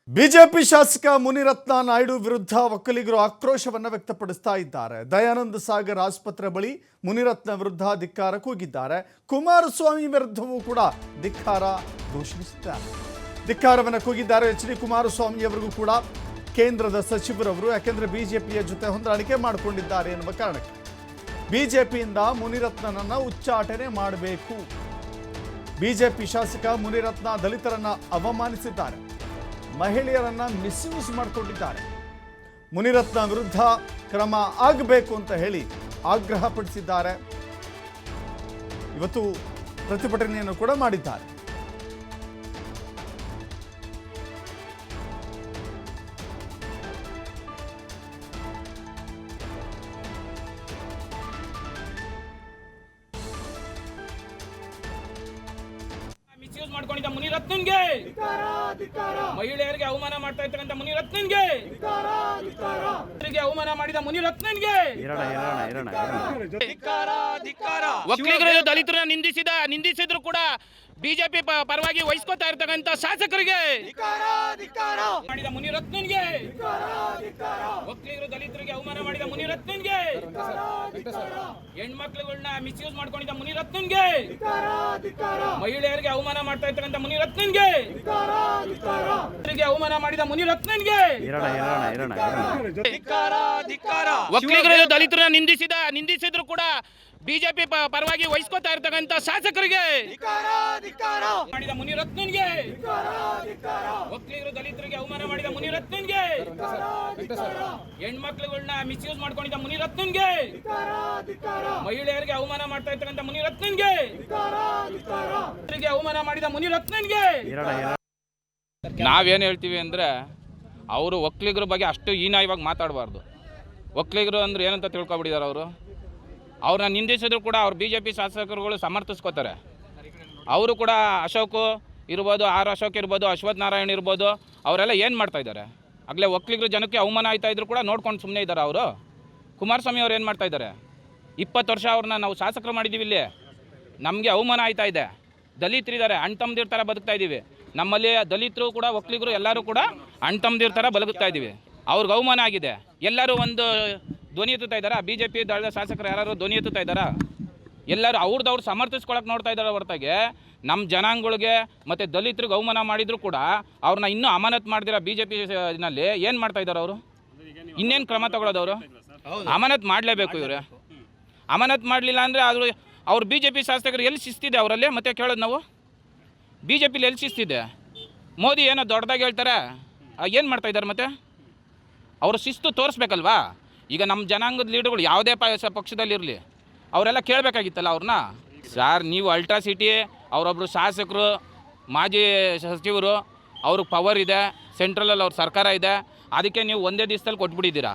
BJP ಶಾಸಕ ಮುನಿರತ್ನ ನಾಯ್ಡು ವಿರುದ್ಧ ಒಕ್ಕಲಿಗರು ಆಕ್ರೋಶವನ್ನು ವ್ಯಕ್ತಪಡಿಸ್ತಾ ಇದ್ದಾರೆ. ದಯಾನಂದ ಸಾಗರ್ ಆಸ್ಪತ್ರೆ ಬಳಿ ಮುನಿರತ್ನ ವಿರುದ್ಧ ಧಿಕ್ಕಾರ ಕೂಗಿದ್ದಾರೆ. ಕುಮಾರಸ್ವಾಮಿ ವಿರುದ್ಧವೂ ಕೂಡ ಧಿಕ್ಕಾರ ಘೋಷಿಸಿದ್ದಾರೆ. ಧಿಕ್ಕಾರವನ್ನು ಕೂಗಿದ್ದಾರೆ. ಎಚ್.ಡಿ. ಕುಮಾರಸ್ವಾಮಿ ಅವರಿಗೂ ಕೂಡ ಕೇಂದ್ರದ ಸಚಿವರವರು, ಯಾಕೆಂದರೆ ಬಿಜೆಪಿಯ ಜೊತೆ ಹೊಂದಾಣಿಕೆ ಮಾಡಿಕೊಂಡಿದ್ದಾರೆ ಎನ್ನುವ ಕಾರಣಕ್ಕೆ ಬಿಜೆಪಿಯಿಂದ ಮುನಿರತ್ನನನ್ನು ಉಚ್ಚಾಟನೆ ಮಾಡಬೇಕು. ಬಿಜೆಪಿ ಶಾಸಕ ಮುನಿರತ್ನ ದಲಿತರನ್ನ ಅವಮಾನಿಸಿದ್ದಾರೆ, ಮಹಿಳೆಯರನ್ನ ಮಿಸ್ಯೂಸ್ ಮಾಡಿಕೊಂಡಿದ್ದಾರೆ. ಮುನಿರತ್ನ ವಿರುದ್ಧ ಕ್ರಮ ಆಗಬೇಕು ಅಂತ ಹೇಳಿ ಆಗ್ರಹಪಡಿಸಿದ್ದಾರೆ. ಇವತ್ತು ಪ್ರತಿಭಟನೆಯನ್ನು ಕೂಡ ಮಾಡಿದ್ದಾರೆ. ಮಿಸ್ಯೂಸ್ ಮಾಡ್ಕೊಂಡಿದ್ದ ಮುನಿರತ್ನನ್ಗೆ ಮಹಿಳೆಯರಿಗೆ ಅವಮಾನ ಮಾಡ್ತಾ ಇರ್ತಕ್ಕಂಥ ಮುನಿರತ್ನನ್ಗೆ ಅವಮಾನ ಮಾಡಿದ ಮುನಿರತ್ನನ್ಗೆ ಒಕ್ಕಲಿಗರು ದಲಿತರನ್ನ ನಿಂದಿಸಿದ್ರು ಕೂಡ ಬಿಜೆಪಿ ಪರವಾಗಿ ವಹಿಸ್ಕೊತಾ ಇರ್ತಕ್ಕಂಥ ಶಾಸಕರಿಗೆ ಮಾಡಿದ ಮುನಿರತ್ನನ್ಗೆ ಒಕ್ಕಲಿಗರು ದಲಿತರಿಗೆ ಅವಮಾನ ಮಾಡಿದ ಮುನಿರತ್ನನ್ಗೆ ಹೆಣ್ಮಕ್ಳುಗಳನ್ನ ಮಿಸ್ಯೂಸ್ ಮಾಡ್ಕೊಂಡಿದ್ದ ಮುನಿರತ್ನನ್ಗೆ ಮಹಿಳೆಯರಿಗೆ ಅವಮಾನ ಮಾಡ್ತಾ ಇರ್ತಕ್ಕಂಥ ಮುನಿರತ್ನನ್ಗೆ ಅವಮಾನ ಮಾಡಿದ ಮುನಿರತ್ನನ್ಗೆ ಒಕ್ಕಲಿಗರು ದಲಿತರನ್ನ ನಿಂದಿಸಿದ್ರು ಕೂಡ ಬಿಜೆಪಿ ಪರವಾಗಿ ವಹಿಸ್ಕೊತಾ ಇರ್ತಕ್ಕಂಥ ಶಾಸಕರಿಗೆ ಮಾಡಿದ ಮುನಿರತ್ನನ್ಗೆ ಒಕ್ಕಲಿಗರು ದಲಿತರಿಗೆ ಅವಮಾನ ಮಾಡಿದ ಮುನಿರತ್ನನ್ಗೆ ಹೆಣ್ಮಕ್ಳುಗಳನ್ನ ಮಿಸ್ಯೂಸ್ ಮಾಡ್ಕೊಂಡಿದ್ದ ಮುನಿರತ್ನನ್ಗೆ ಮಹಿಳೆಯರಿಗೆ ಅವಮಾನ ಮಾಡ್ತಾ ಇರ್ತಕ್ಕಂಥ ಮುನಿರತ್ನನ್ಗೆ ಅವಮಾನ ಮಾಡಿದ ಮುನಿರತ್ನನ್ಗೆ ನಾವೇನು ಹೇಳ್ತೀವಿ ಅಂದ್ರೆ ಅವರು ಒಕ್ಕಲಿಗರ ಬಗ್ಗೆ ಅಷ್ಟು ಹೀನಾಯವಾಗಿ ಮಾತಾಡಬಾರ್ದು. ಒಕ್ಕಲಿಗರು ಅಂದ್ರೆ ಏನಂತ ತಿಳ್ಕೊಬಿಟ್ಟಿದ್ದಾರೆ. ಅವ್ರನ್ನ ನಿಂದಿಸಿದ್ರು ಕೂಡ ಅವ್ರು ಬಿಜೆಪಿ ಶಾಸಕರುಗಳು ಸಮರ್ಥಿಸ್ಕೋತಾರೆ. ಅವರು ಕೂಡ ಅಶೋಕ್ ಇರ್ಬೋದು, ಆರ್ ಅಶೋಕ್ ಇರ್ಬೋದು, ಅಶ್ವಥ್ ನಾರಾಯಣ್ ಇರ್ಬೋದು, ಅವರೆಲ್ಲ ಏನು ಮಾಡ್ತಾ ಇದ್ದಾರೆ? ಆಗಲೇ ಒಕ್ಕಲಿಗರು ಜನಕ್ಕೆ ಅವಮಾನ ಆಯ್ತಾ ಇದ್ರು ಕೂಡ ನೋಡ್ಕೊಂಡು ಸುಮ್ಮನೆ ಇದ್ದಾರೆ ಅವರು. ಕುಮಾರಸ್ವಾಮಿ ಅವ್ರು ಏನು ಮಾಡ್ತಾ ಇದ್ದಾರೆ? 20 ವರ್ಷ ಅವ್ರನ್ನ ನಾವು ಶಾಸಕರು ಮಾಡಿದ್ದೀವಿ. ಇಲ್ಲಿ ನಮಗೆ ಅವಮಾನ ಆಯ್ತಾ ಇದೆ. ದಲಿತರಿದ್ದಾರೆ, ಅಣ್ಣ ತಮ್ಮದಿರ ಥರ ಬದುಕ್ತಾ ಇದ್ದೀವಿ. ನಮ್ಮಲ್ಲಿ ದಲಿತರು ಕೂಡ ಒಕ್ಕಲಿಗರು ಎಲ್ಲರೂ ಕೂಡ ಅಣ್ಣ ತಮ್ಮದಿರ ಥರ ಬದುಕ್ತಾ ಇದ್ದೀವಿ. ಅವ್ರಿಗೆ ಅವಮಾನ ಆಗಿದೆ. ಎಲ್ಲರೂ ಒಂದು ಧ್ವನಿ ಎತ್ತುತ್ತಾ ಇದ್ದಾರಾ? ಬಿಜೆಪಿ ದಳದ ಶಾಸಕರು ಯಾರು ಧ್ವನಿ ಎತ್ತುತ್ತಾ ಇದ್ದಾರಾ? ಎಲ್ಲರೂ ಅವ್ರದ್ದು ಸಮರ್ಥಿಸ್ಕೊಳಕ್ಕೆ ನೋಡ್ತಾ ಇದ್ದಾರೆ ಹೊರತಾಗಿ ನಮ್ಮ ಜನಾಂಗಗಳಿಗೆ ಮತ್ತು ದಲಿತರಿಗೆ ಅವಮಾನ ಮಾಡಿದ್ರು ಕೂಡ ಅವ್ರನ್ನ ಇನ್ನೂ ಅಮಾನತ್ ಮಾಡ್ದಿರ ಬಿಜೆಪಿನಲ್ಲಿ ಏನು ಮಾಡ್ತಾ ಇದ್ದಾರೆ ಅವರು? ಇನ್ನೇನು ಕ್ರಮ ತಗೊಳ್ಳೋದವರು? ಅಮಾನತ್ ಮಾಡಲೇಬೇಕು. ಇವರು ಅಮಾನತ್ ಮಾಡಲಿಲ್ಲ ಅಂದರೆ ಅವ್ರು ಬಿಜೆಪಿ ಶಾಸಕರು ಎಲ್ಲಿ ಶಿಸ್ತಿದೆ ಅವರಲ್ಲಿ? ಮತ್ತೆ ಕೇಳೋದು ನಾವು, ಬಿಜೆಪಿಲಿ ಎಲ್ಲಿ ಶಿಸ್ತಿದೆ? ಮೋದಿ ಏನೋ ದೊಡ್ಡದಾಗಿ ಹೇಳ್ತಾರೆ, ಏನು ಮಾಡ್ತಾ ಇದ್ದಾರೆ? ಮತ್ತೆ ಅವರು ಶಿಸ್ತು ತೋರಿಸ್ಬೇಕಲ್ವಾ? ಈಗ ನಮ್ಮ ಜನಾಂಗದ ಲೀಡರ್ಗಳು ಯಾವುದೇ ಪಕ್ಷದಲ್ಲಿರಲಿ ಅವರೆಲ್ಲ ಕೇಳಬೇಕಾಗಿತ್ತಲ್ಲ ಅವ್ರನ್ನ. ಸರ್, ನೀವು ಅಲ್ಟ್ರಾಸಿಟಿ ಅವರೊಬ್ಬರು ಶಾಸಕರು, ಮಾಜಿ ಸಚಿವರು, ಅವ್ರಿಗೆ ಪವರ್ ಇದೆ, ಸೆಂಟ್ರಲಲ್ಲಿ ಅವ್ರ ಸರ್ಕಾರ ಇದೆ, ಅದಕ್ಕೆ ನೀವು ಒಂದೇ ದಿವಸದಲ್ಲಿ ಕೊಟ್ಬಿಟ್ಟಿದ್ದೀರಾ.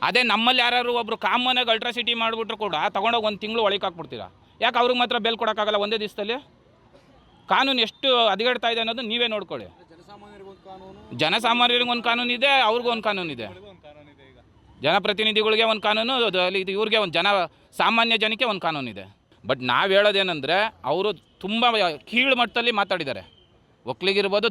ಅದೇ ನಮ್ಮಲ್ಲಿ ಯಾರು ಒಬ್ಬರು ಕಾಮನಾಗಿ ಅಲ್ಟ್ರಾಸಿಟಿ ಮಾಡಿಬಿಟ್ರು ಕೂಡ ತೊಗೊಂಡೋಗಿ 1 ತಿಂಗಳು ಒಳಗೆ ಹಾಕ್ಬಿಡ್ತೀರಾ. ಯಾಕೆ ಅವ್ರಿಗೆ ಮಾತ್ರ ಬೆಲ್ ಕೊಡೋಕ್ಕಾಗಲ್ಲ ಒಂದೇ ದಿವಸದಲ್ಲಿ? ಕಾನೂನು ಎಷ್ಟು ಹದಗೆಡ್ತಾ ಇದೆ ಅನ್ನೋದು ನೀವೇ ನೋಡ್ಕೊಳ್ಳಿ. ಜನಸಾಮಾನ್ಯರಿಗೆ ಒಂದು ಕಾನೂನು ಇದೆ, ಅವ್ರಿಗೂ ಒಂದು ಕಾನೂನು ಇದೆ. ಜನಪ್ರತಿನಿಧಿಗಳಿಗೆ ಒಂದು ಕಾನೂನು, ಇವ್ರಿಗೆ ಒಂದು ಸಾಮಾನ್ಯ ಜನಕ್ಕೆ ಒಂದು ಕಾನೂನು ಇದೆ. ಬಟ್ ನಾವು ಹೇಳೋದೇನೆಂದರೆ ಅವರು ತುಂಬ ಕೀಳು ಮಟ್ಟದಲ್ಲಿ ಮಾತಾಡಿದ್ದಾರೆ. ಒಕ್ಕಲಿಗಿರ್ಬೋದು,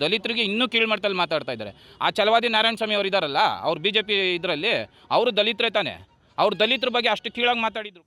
ದಲಿತರಿಗೆ ಇನ್ನೂ ಕೀಳು ಮಟ್ಟದಲ್ಲಿ ಮಾತಾಡ್ತಾ ಇದ್ದಾರೆ. ಆ ಛಲವಾದಿ ನಾರಾಯಣ ಸ್ವಾಮಿ ಅವರು ಇದ್ದಾರಲ್ಲ, ಅವ್ರು ಬಿಜೆಪಿ ಇದರಲ್ಲಿ ಅವರು ದಲಿತರೇ ತಾನೆ. ಅವ್ರು ದಲಿತರ ಬಗ್ಗೆ ಅಷ್ಟು ಕೀಳಾಗಿ ಮಾತಾಡಿದ್ರು.